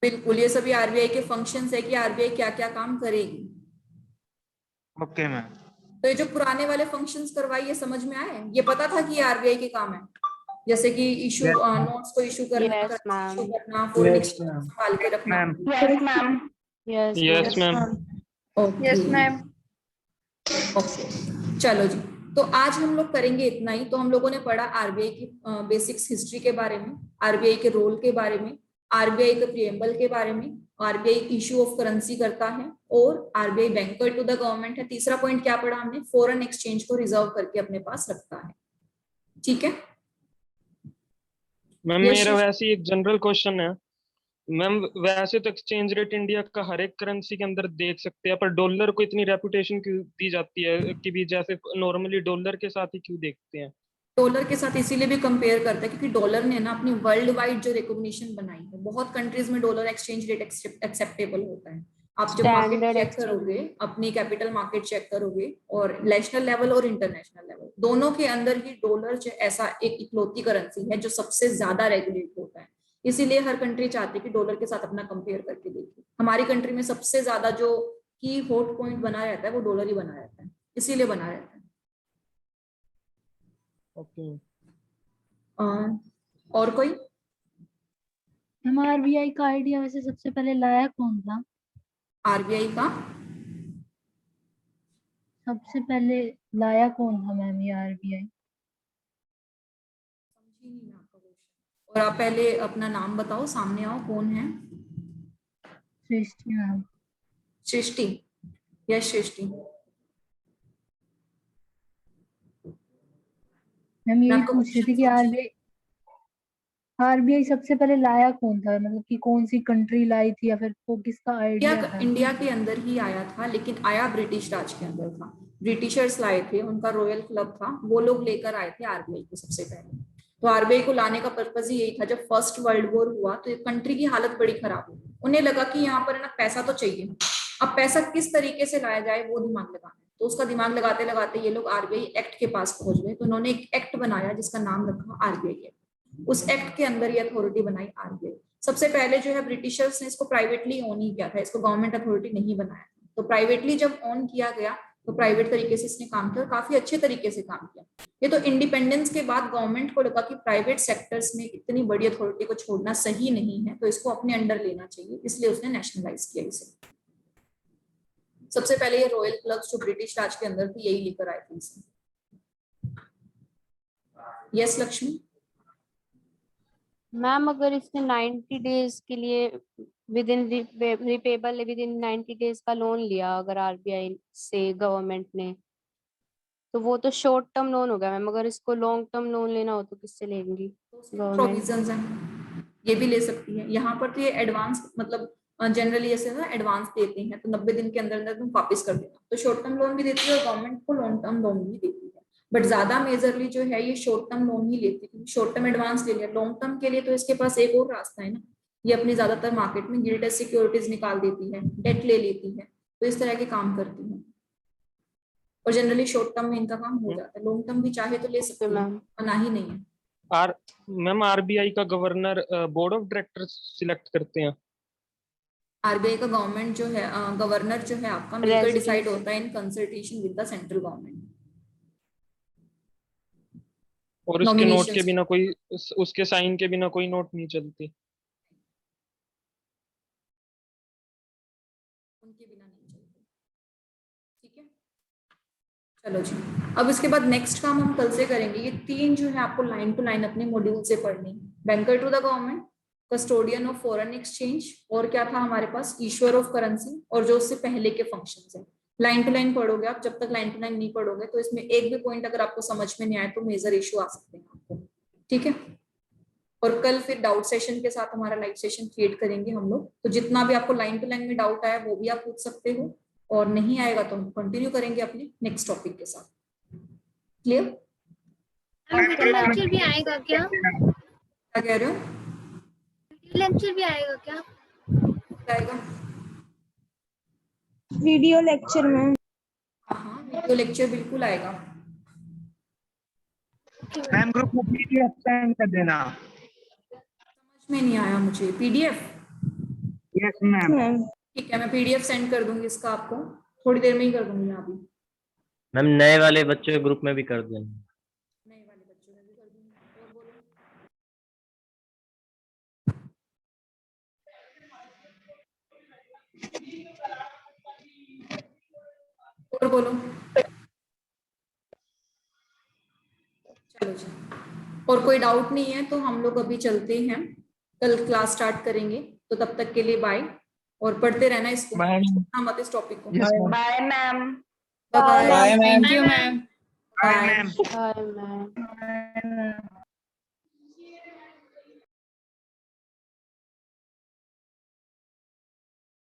बिल्कुल, ये सभी आरबीआई के फंक्शंस है कि आरबीआई क्या क्या काम करेगी। Okay ma'am. तो ये जो पुराने वाले फंक्शंस करवाई, ये समझ में आए? ये पता था कि ये आरबीआई के काम है, जैसे कि इशू नोट्स को इशू करना, Yes, ma'am. इशू करना, फॉरेन एक्सचेंज संभाल के रखना। Ma'am yes ma'am. Yes, yes ma'am. Ma'am. Yes ma'am. Okay, चलो जी। तो आज हम लोग करेंगे इतना ही। तो हम लोगों ने पढ़ा आरबीआई की बेसिक्स हिस्ट्री के बारे में, आरबीआई के रोल के बारे में, आरबीआई के प्रिएम्बल के बारे में, आरबीआई इशू ऑफ करेंसी करता है और RBI banker to the government है। तीसरा पॉइंट क्या पढ़ा हमने? फॉरेन एक्सचेंज को रिजर्व करके अपने पास रखता है। ठीक है मैम Yes, मेरा yes. वैसे ही एक जनरल क्वेश्चन है मैम। वैसे तो एक्सचेंज रेट इंडिया का हर एक करेंसी के अंदर देख सकते हैं, पर डॉलर को इतनी रेपुटेशन क्यों दी जाती है कि भी जैसे नॉर्मली डॉलर के साथ ही क्यों देखते हैं? डॉलर के साथ इसीलिए भी कंपेयर करते हैं क्योंकि डॉलर ने ना अपनी वर्ल्ड वाइड जो रिकॉग्निशन बनाई है, बहुत कंट्रीज में डॉलर एक्सचेंज रेट एक्सेप्टेबल होता है। आप जब मार्केट Standard चेक exchange. करोगे, अपनी कैपिटल मार्केट चेक करोगे और नेशनल लेवल और इंटरनेशनल लेवल दोनों के अंदर ही डॉलर जो ऐसा एक इकलौती करेंसी है जो सबसे ज्यादा रेगुलेट होता है। इसीलिए हर कंट्री चाहती है कि डॉलर के साथ अपना कंपेयर करके देखिए। हमारी कंट्री में सबसे ज्यादा जो की हॉट पॉइंट बना रहता है वो डॉलर ही बना रहता है, इसीलिए बना रहता है। ओके। और कोई? हम आरबीआई का आइडिया वैसे सबसे पहले लाया कौन था? आरबीआई का सबसे पहले लाया कौन था मैम ये आरबीआई? समझी नहीं मैं आपका क्वेश्चन। और आप पहले अपना नाम बताओ, सामने आओ, कौन है? सृष्टि मैम। सृष्टि? यस सृष्टि। मैम मैं यही आपका पूछ रही थी कि क्वेश्चन आरबीआई आरबीआई सबसे पहले लाया कौन था, मतलब कि कौन सी कंट्री लाई थी या फिर वो किसका आइडिया था? इंडिया के अंदर ही आया था, लेकिन आया ब्रिटिश राज के अंदर था। ब्रिटिशर्स लाए थे, उनका रॉयल क्लब था, वो लोग लेकर आए थे आरबीआई को सबसे पहले। तो आरबीआई को लाने का पर्पज ही यही था। जब फर्स्ट वर्ल्ड वॉर हुआ तो कंट्री की हालत बड़ी खराब हुई, उन्हें लगा कि यहाँ पर ना पैसा तो चाहिए, अब पैसा किस तरीके से लाया जाए वो दिमाग लगाना है। तो उसका दिमाग लगाते लगाते ये लोग आरबीआई एक्ट के पास पहुंच गए। तो उन्होंने एक एक्ट बनाया जिसका नाम रखा आरबीआई एक्ट। उस एक्ट के अंदर ये अथॉरिटी बनाई आरबीआई। सबसे पहले जो है ब्रिटिशर्स ने इसको प्राइवेटली ओन ही किया था, इसको गवर्नमेंट अथॉरिटी नहीं बनाया था। तो प्राइवेटली जब ऑन किया गया तो प्राइवेट तरीके से इसने काम किया और काफी अच्छे तरीके से काम किया। ये तो इंडिपेंडेंस के बाद गवर्नमेंट को लगा कि प्राइवेट सेक्टर्स में इतनी बड़ी अथॉरिटी को छोड़ना सही नहीं है, तो इसको अपने अंडर लेना चाहिए, इसलिए उसने नेशनलाइज किया इसे। सबसे पहले ये रॉयल क्लब्स जो ब्रिटिश राज के अंदर थी यही लेकर आए थे इसे। यस लक्ष्मी? मैम अगर इसने 90 डेज के लिए with in repayable within 90 days का लोन लिया अगर आरबीआई से गवर्नमेंट ने, तो वो तो शॉर्ट टर्म लोन हो गया मैम। अगर इसको लॉन्ग टर्म लोन लेना हो तो किससे लेंगी गवर्नमेंट? प्रोविजंस हैं, ये भी ले सकती है। यहाँ पर तो ये एडवांस मतलब जनरली ऐसे ना एडवांस देते हैं, तो 90 दिन के अंदर अंदर तुम वापस कर देना। तो शॉर्ट टर्म लोन भी देती है और गवर्नमेंट को लॉन्ग टर्म लोन भी देती है, बट ज्यादा मेजरली जो है ये शॉर्ट टर्म लोन ही लेती है, क्योंकि शॉर्ट टर्म एडवांस ले लिया। लॉन्ग टर्म के लिए तो इसके पास एक और रास्ता है ना, ये अपनी ज्यादातर मार्केट में गिल्टेड सिक्योरिटीज निकाल देती है, डेट ले लेती है, तो इस तरह के काम करती है। और जनरली शॉर्ट टर्म में इनका काम हो जाता है, लॉन्ग टर्म भी चाहे तो ले सकते हैं, मना ही नहीं है। मैम आरबीआई का governor board of directors select करते हैं? आरबीआई का गवर्नमेंट जो है गवर्नर जो है आपका मिलकर डिसाइड होता है in consultation with the central government. और उसके नोट के बिना कोई, उसके साइन के बिना कोई नोट नहीं चलती? उनके बिना नहीं चलती। ठीक है, चलो जी। अब इसके बाद नेक्स्ट काम हम कल से करेंगे। ये 3 जो है आपको लाइन टू लाइन अपने मॉड्यूल से पढ़नी। Banker to the government, custodian of foreign exchange, और क्या था हमारे पास, इश्यूअर ऑफ करेंसी, और जो उससे पहले के फंक्शंस हैं। लाइन टू लाइन पढ़ोगे आप। जब तक लाइन टू लाइन नहीं पढ़ोगे तो इसमें एक भी पॉइंट अगर आपको समझ में नहीं आए तो मेजर इशू आ सकते हैं आपको। ठीक है, और कल फिर डाउट सेशन के साथ हमारा लाइव सेशन क्रिएट करेंगे हम लोग। तो जितना भी आपको लाइन टू लाइन में डाउट आया वो भी आप पूछ सकते हो, और नहीं आएगा तो हम कंटिन्यू करेंगे अपने नेक्स्ट टॉपिक के साथ। क्लियर? लेक्चर भी आएगा क्या? क्या कह रहे हो? लेक्चर भी आएगा क्या? आएगा वीडियो लेक्चर में। हाँ, वीडियो लेक्चर बिल्कुल आएगा। मैम ग्रुप में पीडीएफ सेंड कर देना। समझ में नहीं आया मुझे। पीडीएफ? Yes ma'am. ठीक है, मैं पीडीएफ सेंड कर दूंगी इसका आपको, थोड़ी देर में ही कर दूंगी अभी। मैम नए वाले बच्चों के ग्रुप में भी कर देना। नए वाले बच्चों में भी कर दूंगी। और बोलो। चलो जी, और कोई डाउट नहीं है तो हम लोग अभी चलते हैं, कल क्लास स्टार्ट करेंगे। तो तब तक के लिए बाय, और पढ़ते रहना इसको, मत इस टॉपिक को। Bye ma'am. Bye ma'am. Thank you ma'am. Bye ma'am. Bye ma'am.